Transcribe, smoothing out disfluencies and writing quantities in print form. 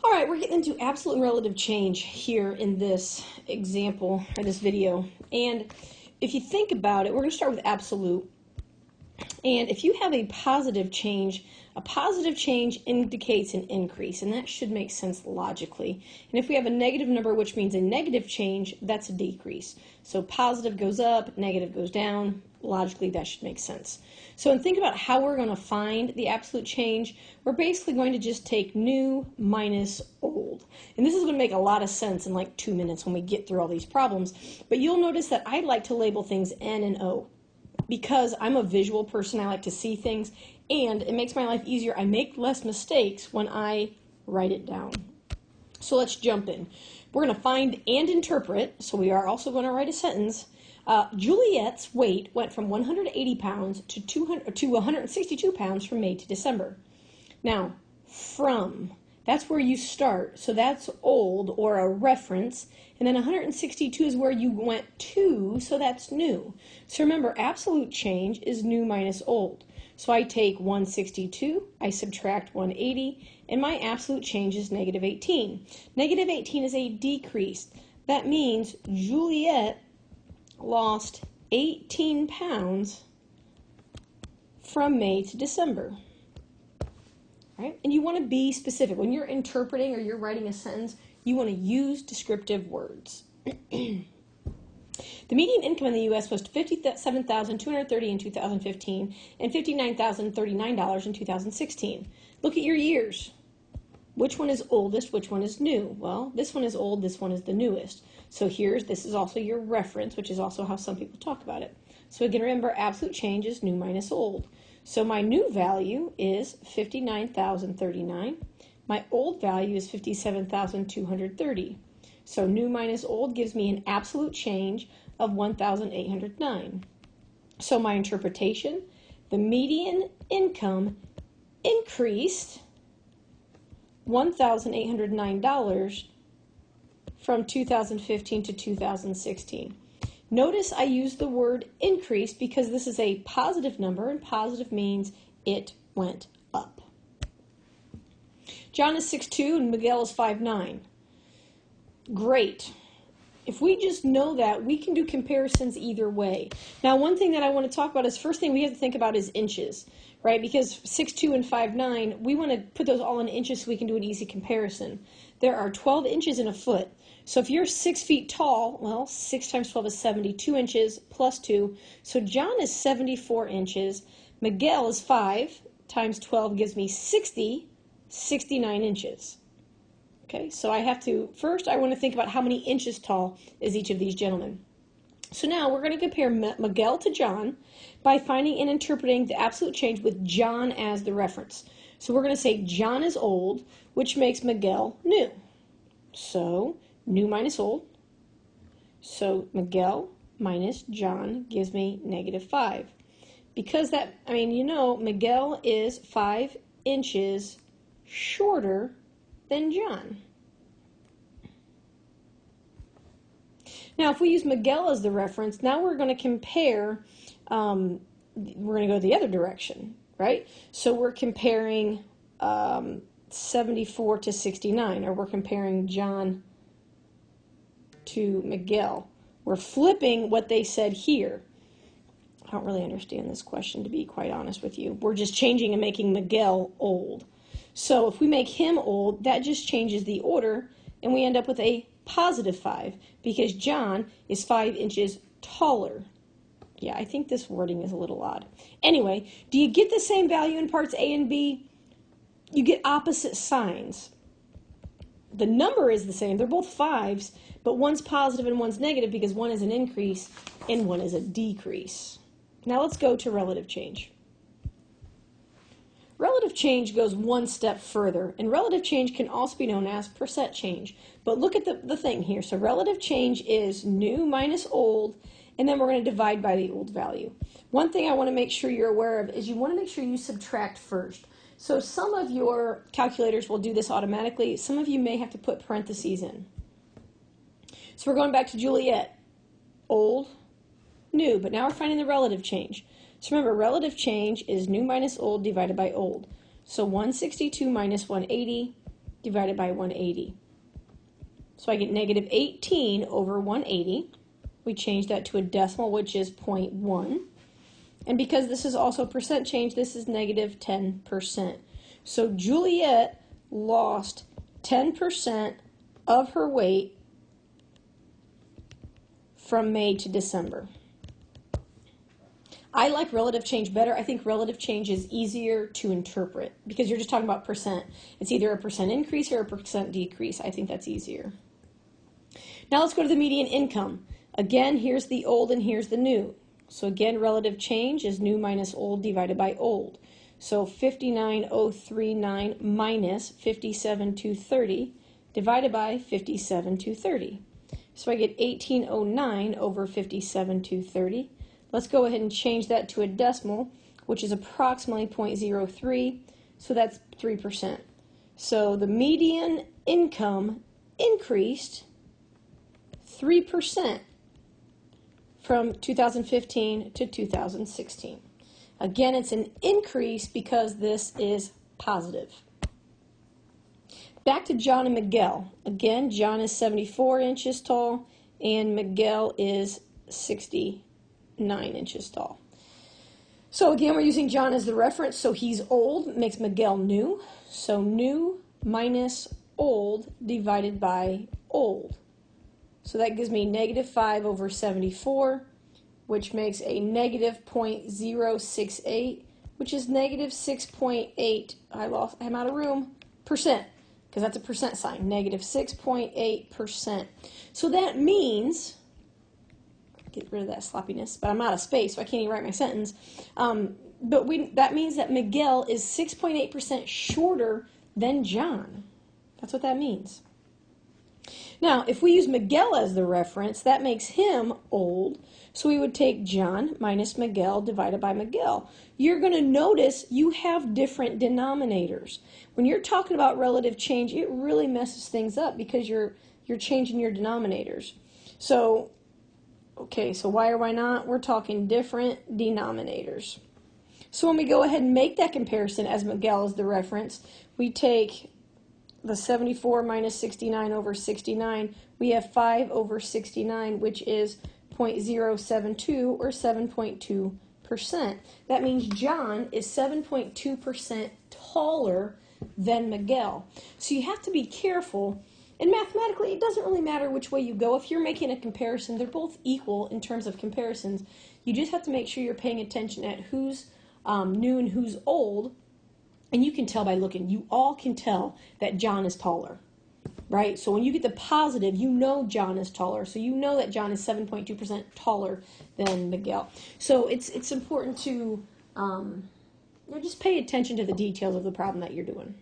All right, we're getting into absolute and relative change here in this example, or this video. And if you think about it, we're going to start with absolute. And if you have a positive change indicates an increase, and that should make sense logically. And if we have a negative number, which means a negative change, that's a decrease. So positive goes up, negative goes down. Logically, that should make sense. So and think about how we're going to find the absolute change. We're basically going to just take new minus old. And this is going to make a lot of sense in like 2 minutes when we get through all these problems. But you'll notice that I like to label things N and O. Because I'm a visual person, I like to see things, and it makes my life easier. I make less mistakes when I write it down. So let's jump in. We're going to find and interpret, so we are also going to write a sentence. Juliet's weight went from 180 pounds to 162 pounds from May to December. Now, from, that's where you start. So that's old or a reference. And then 162 is where you went to, so that's new. So remember, absolute change is new minus old. So I take 162, I subtract 180, and my absolute change is negative 18. Negative 18 is a decrease. That means Juliet lost 18 pounds from May to December. Right? And you want to be specific. When you're interpreting or you're writing a sentence, you want to use descriptive words. The median income in the U.S. was $57,230 in 2015 and $59,039 in 2016. Look at your years. Which one is oldest, which one is new? Well, this one is old, this one is the newest. So this is also your reference, which is also how some people talk about it. So again, remember, absolute change is new minus old. So my new value is 59,039. My old value is 57,230. So new minus old gives me an absolute change of 1,809. So my interpretation, the median income increased $1,809 from 2015 to 2016. Notice I use the word increase because this is a positive number, and positive means it went up. John is 6'2" and Miguel is 5'9". Great. If we just know that, we can do comparisons either way. Now, one thing that I want to talk about is, first thing we have to think about is inches, right? Because 6'2" and 5'9", we want to put those all in inches so we can do an easy comparison. There are 12 inches in a foot. So if you're 6 feet tall, well, 6 times 12 is 72 inches plus 2. So John is 74 inches. Miguel is 5 times 12 gives me 69 inches. Okay, so I have to, first I want to think about how many inches tall is each of these gentlemen. So now we're going to compare Miguel to John by finding and interpreting the absolute change with John as the reference. So we're going to say John is old, which makes Miguel new. So new minus old. So Miguel minus John gives me -5. Because that, Miguel is 5 inches shorter than John. Now, if we use Miguel as the reference, now we're going to compare, we're going to go the other direction, right? So we're comparing 74 to 69, or we're comparing John to Miguel. We're flipping what they said here. I don't really understand this question, to be quite honest with you. We're just changing and making Miguel old. So if we make him old, that just changes the order, and we end up with a +5 because John is 5 inches taller. Yeah, I think this wording is a little odd. Anyway, do you get the same value in parts A and B? You get opposite signs. The number is the same. They're both 5s, but one's positive and one's negative because one is an increase and one is a decrease. Now let's go to relative change. Relative change goes one step further, and relative change can also be known as percent change. But look at the thing here. So relative change is new minus old, and then we're going to divide by the old value. One thing I want to make sure you're aware of is you want to make sure you subtract first. So some of your calculators will do this automatically. Some of you may have to put parentheses in. So we're going back to Juliet. Old, new, but now we're finding the relative change. So remember, relative change is new minus old divided by old. So 162 minus 180 divided by 180. So I get negative 18 over 180. We change that to a decimal, which is 0.1. And because this is also percent change, this is negative 10%. So Juliet lost 10% of her weight from May to December. I like relative change better. I think relative change is easier to interpret because you're just talking about percent. It's either a percent increase or a percent decrease. I think that's easier. Now let's go to the median income. Again, here's the old and here's the new. So again, relative change is new minus old divided by old. So 59,039 minus 57,230 divided by 57,230. So I get 1809 over 57,230. Let's go ahead and change that to a decimal, which is approximately 0.03. So that's 3%. So the median income increased 3% from 2015 to 2016. Again, it's an increase because this is positive. Back to John and Miguel. Again, John is 74 inches tall and Miguel is 69 inches tall. So again, we're using John as the reference. So he's old, makes Miguel new. So new minus old divided by old. So that gives me negative 5 over 74, which makes a negative 0.068, which is negative 6.8, I'm out of room, percent, because that's a percent sign, negative 6.8%. So that means, get rid of that sloppiness, but I'm out of space, so I can't even write my sentence. That means that Miguel is 6.8% shorter than John. That's what that means. Now, if we use Miguel as the reference, that makes him old. So we would take John minus Miguel divided by Miguel. You're going to notice you have different denominators. When you're talking about relative change, it really messes things up because you're changing your denominators. So, okay, so why or why not? We're talking different denominators. So when we go ahead and make that comparison as Miguel is the reference, we take the 74 minus 69 over 69, we have 5 over 69, which is 0.072 or 7.2%. That means John is 7.2% taller than Miguel. So you have to be careful. And mathematically, it doesn't really matter which way you go. If you're making a comparison, they're both equal in terms of comparisons. You just have to make sure you're paying attention at who's new and who's old. And you can tell by looking. You all can tell that John is taller, right? So when you get the positive, you know John is taller. So you know that John is 7.2% taller than Miguel. So it's important to just pay attention to the details of the problem that you're doing.